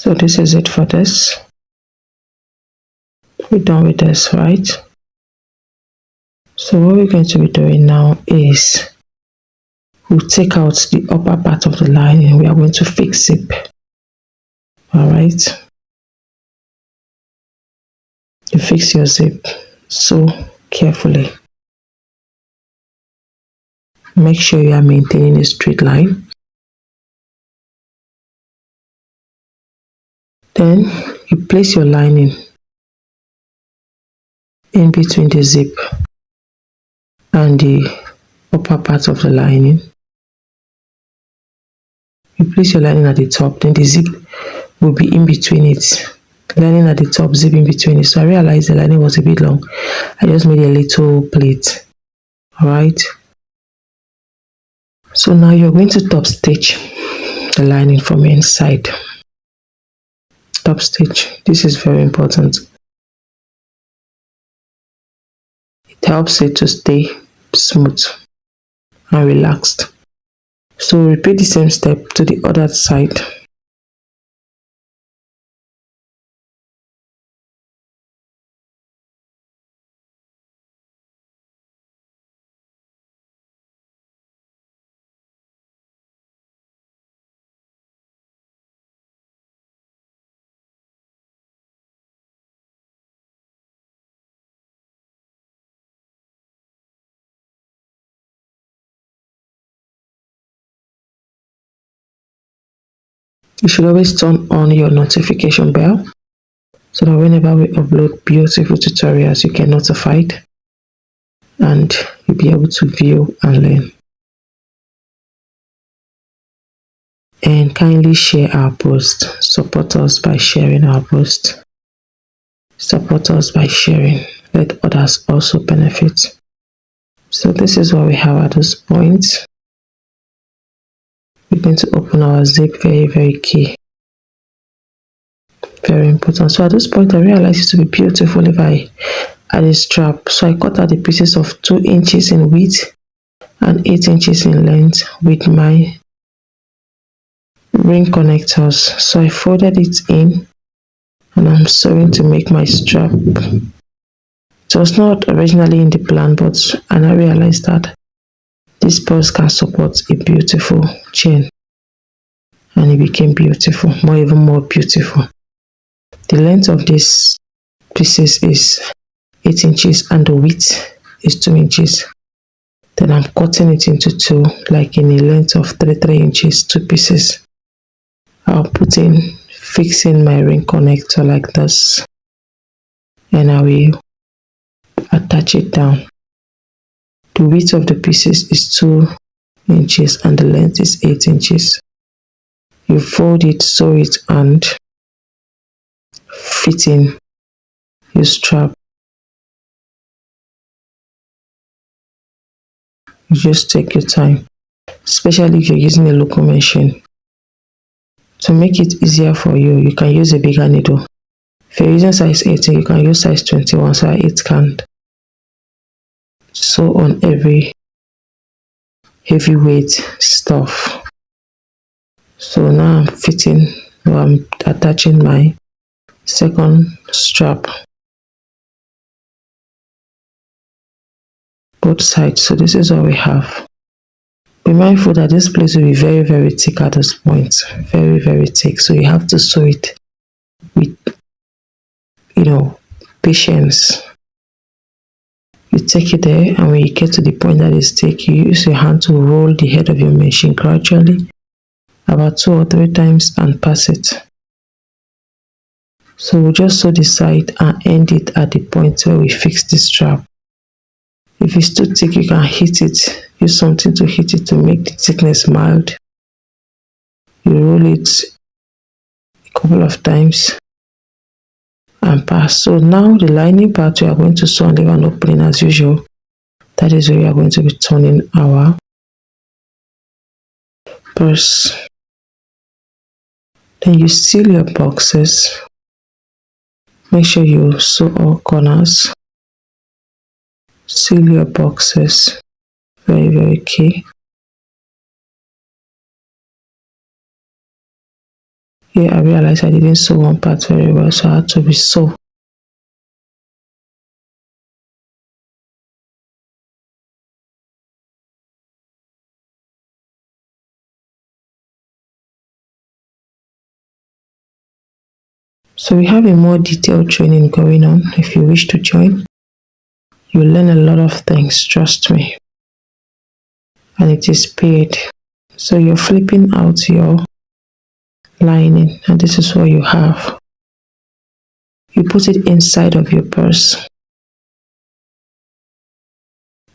So this is it for this. We're done with this, right? So what we're going to be doing now is we'll take out the upper part of the lining. We are going to fix zip. All right. You fix your zip so carefully. Make sure you are maintaining a straight line. Then you place your lining in between the zip and the upper part of the lining. You place your lining at the top, then the zip will be in between it. Lining at the top, zip in between it. So I realized the lining was a bit long. I just made a little plate. Alright. So now you're going to top stitch the lining from inside. Top stitch. This is very important. It helps it to stay smooth and relaxed. So repeat the same step to the other side. You should always turn on your notification bell so that whenever we upload beautiful tutorials, you get notified and you'll be able to view and learn. And kindly share our post. Support us by sharing our post. Support us by sharing. Let others also benefit. So this is what we have at this point. We're going to open our zip. Very, very key. Very important. So at this point, I realized it to be beautiful if I add a strap. So I cut out the pieces of 2 inches in width and 8 inches in length with my ring connectors. So I folded it in and I'm sewing to make my strap. It was not originally in the plan, and I realized that this purse can support a beautiful chain, and it became beautiful, even more beautiful. The length of these pieces is 8 inches and the width is 2 inches. Then I'm cutting it into 2, like in a length of 3 inches, 2 pieces. I'll put in, fixing my ring connector like this, and I will attach it down. The width of the pieces is 2 inches and the length is 8 inches. You fold it, sew it, and fit in your strap. You just take your time, especially if you're using a local machine. To make it easier for you, you can use a bigger needle. If you're using size 18, you can use size 21 so that it can sew on every heavyweight stuff. So now I'm attaching my second strap, both sides. So this is what we have. Be mindful that this place will be very, very thick at this point. Very, very thick. So you have to sew it with, patience. You take it there, and when you get to the point that is thick, you use your hand to roll the head of your machine gradually, about 2 or 3 times, and pass it. So we'll just sew the side and end it at the point where we fix the strap. If it's too thick, you can hit it. Use something to hit it to make the thickness mild. You roll it a couple of times and pass. So now the lining part, we are going to sew and leave an opening as usual. That is where we are going to be turning our purse. Then you seal your boxes. Make sure you sew all corners. Seal your boxes. Very, very key. Here I realized I didn't sew one part very well, so I had to resew. So we have a more detailed training going on. If you wish to join, you'll learn a lot of things, trust me. And it is paid. So you're flipping out your lining, and this is what you have. You put it inside of your purse.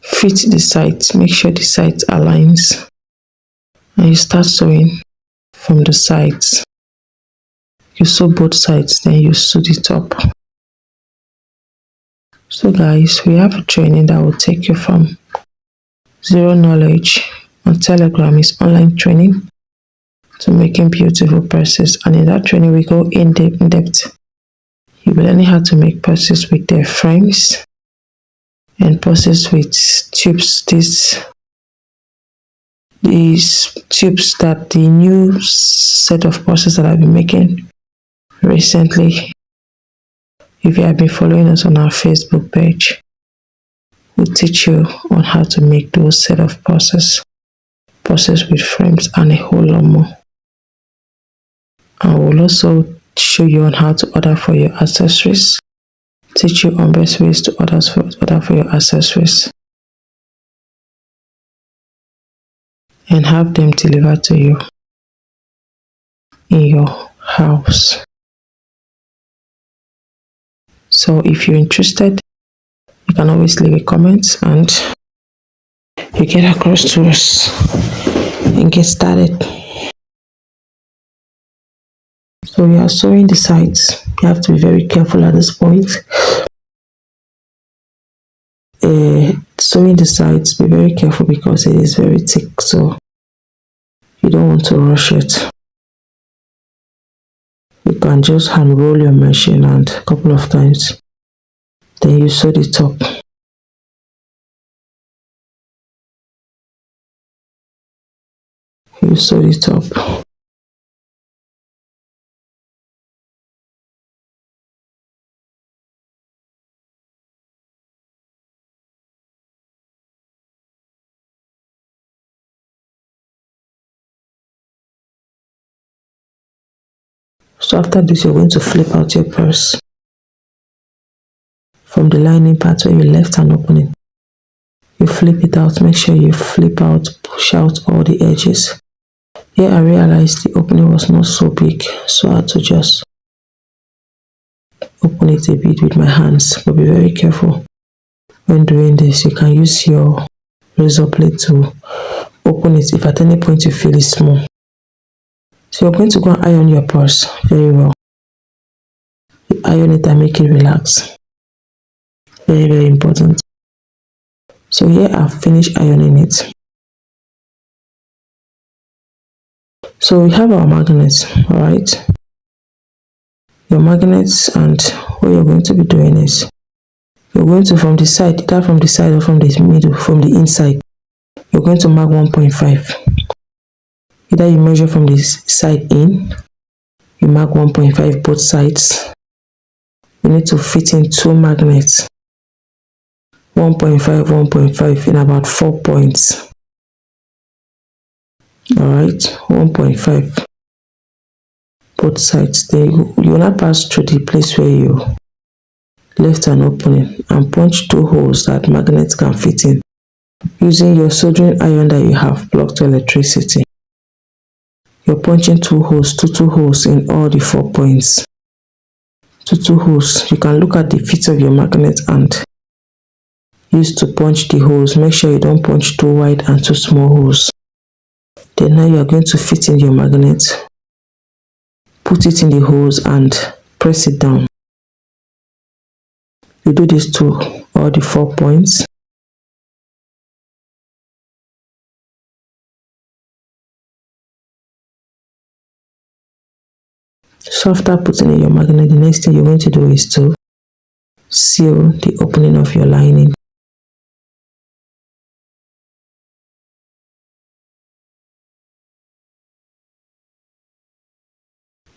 Fit the sides, make sure the sides aligns, and you start sewing from the sides. You sew both sides, then you sew the top. So guys, we have a training that will take you from zero knowledge on Telegram. Is online training to making beautiful purses, and in that training we go in depth. You'll be learning how to make purses with their frames and purses with tubes. These tubes that the new set of purses that I've been making recently. If you have been following us on our Facebook page, we'll teach you on how to make those set of purses with frames, and a whole lot more. And we'll also show you on how to order for your accessories, teach you on best ways to order for your accessories, and have them delivered to you in your house. So if you're interested, you can always leave a comment and you get across to us and get started. So we are sewing the sides. You have to be very careful at this point. Sewing the sides, be very careful because it is very thick, so you don't want to rush it. You can just hand roll your machine and a couple of times, then you sew the top. You sew the top. So after this, you're going to flip out your purse from the lining part where you left an opening. You flip it out. Make sure you flip out, push out all the edges. Here I realized the opening was not so big, so I had to just open it a bit with my hands. But be very careful when doing this. You can use your razor blade to open it if at any point you feel it small. So you're going to go and iron your purse very well. You iron it and make it relax. Very, very important. So here I've finished ironing it. So we have our magnets, alright? Your magnets, and what you're going to be doing is you're going to from the side, either from the side or from the middle, from the inside, you're going to mark 1.5. Either you measure from the side in, you mark 1.5 both sides. You need to fit in two magnets, 1.5, 1.5 in about 4 points. Alright, 1.5 both sides. Then you will not pass through the place where you left an opening and punch two holes that magnets can fit in using your soldering iron that you have plugged to electricity. You're punching two holes in all the 4 points. Two holes. You can look at the feet of your magnet and use to punch the holes. Make sure you don't punch too wide and too small holes. Then now you are going to fit in your magnet, put it in the holes and press it down. You do this to all the 4 points. So after putting in your magnet, the next thing you're going to do is to seal the opening of your lining.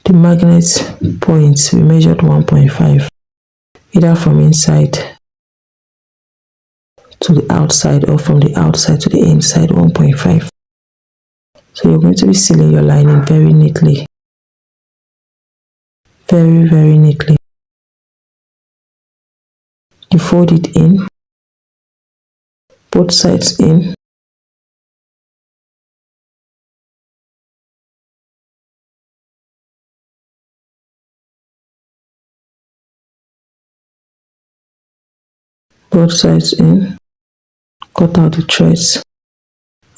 The magnet points we measured 1.5, either from inside to the outside or from the outside to the inside 1.5. So you're going to be sealing your lining very neatly. Very, very neatly. You fold it in, both sides in. Both sides in. Cut out the threads.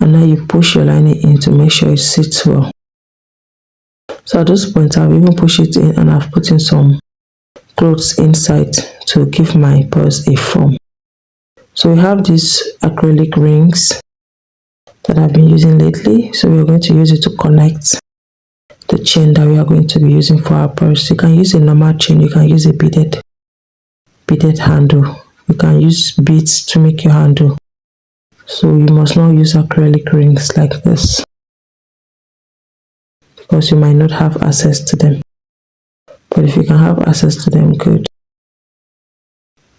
And now you push your lining in to make sure it sits well. So at this point, I've even pushed it in and I've put in some clothes inside to give my purse a form. So we have these acrylic rings that I've been using lately. So we're going to use it to connect the chain that we are going to be using for our purse. You can use a normal chain, you can use a beaded handle. You can use beads to make your handle. So you must not use acrylic rings like this, because you might not have access to them. But if you can have access to them, good.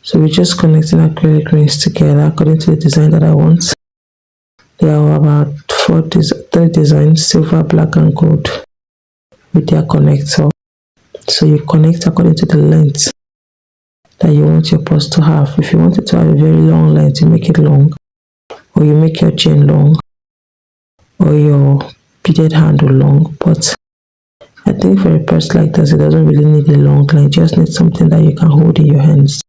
So we're just connecting acrylic rings together according to the design that I want. There are about three designs: silver, black and gold, with their connector. So you connect according to the length that you want your purse to have. If you want it to have a very long length, you make it long, or you make your chain long, or your beaded handle long. But I think for a purse like this, it doesn't really need a long length. You just need something that you can hold in your hands.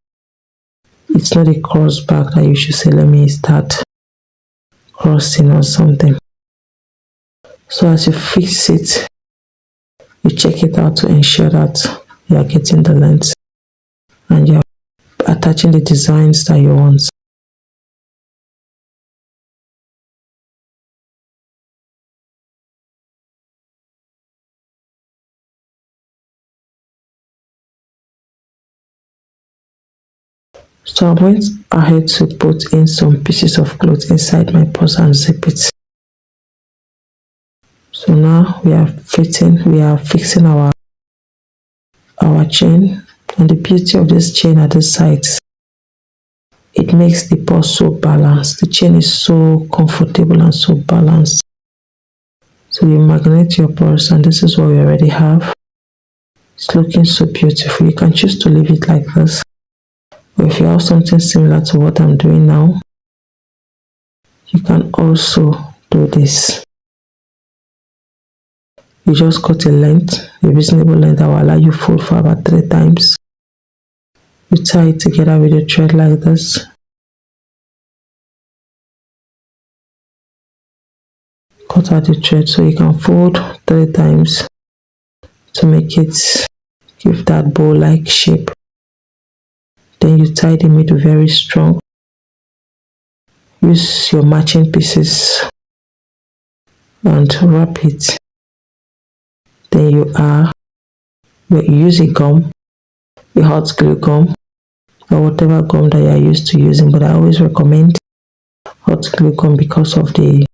It's not a cross back that you should say, let me start crossing or something. So as you fix it, you check it out to ensure that you are getting the length and you're attaching the designs that you want. So I went ahead to put in some pieces of cloth inside my purse and zip it. So now we are fixing our chain, and the beauty of this chain at the sides, it makes the purse so balanced. The chain is so comfortable and so balanced. So you magnet your purse, and this is what we already have. It's looking so beautiful. You can choose to leave it like this, or if you have something similar to what I'm doing now, you can also do this. You just cut a length, a reasonable length that will allow you fold for about 3 times. You tie it together with a thread like this. Cut out the thread so you can fold 3 times to make it give that bow-like shape. Then you tie the middle very strong. Use your matching pieces and wrap it. Then you use a gum, a hot glue gum, or whatever gum that you are used to using, but I always recommend hot glue gum because of the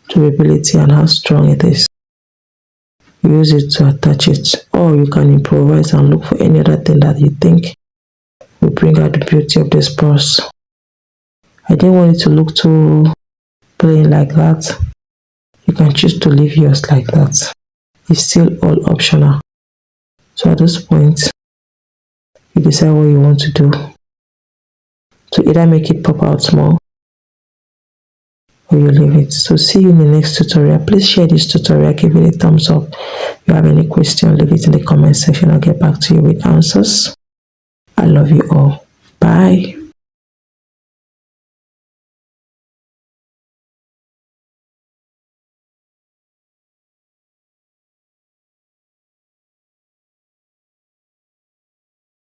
durability and how strong it is. Use it to attach it, or you can improvise and look for any other thing that you think will bring out the beauty of this purse. I didn't want it to look too plain like that. You can choose to leave yours like that. It's still all optional. So at this point, you decide what you want to do, to either make it pop out small or you leave it. So see you in the next tutorial. Please share this tutorial, give it a thumbs up. If you have any question, leave it in the comment section. I'll get back to you with answers. I love you all. Bye.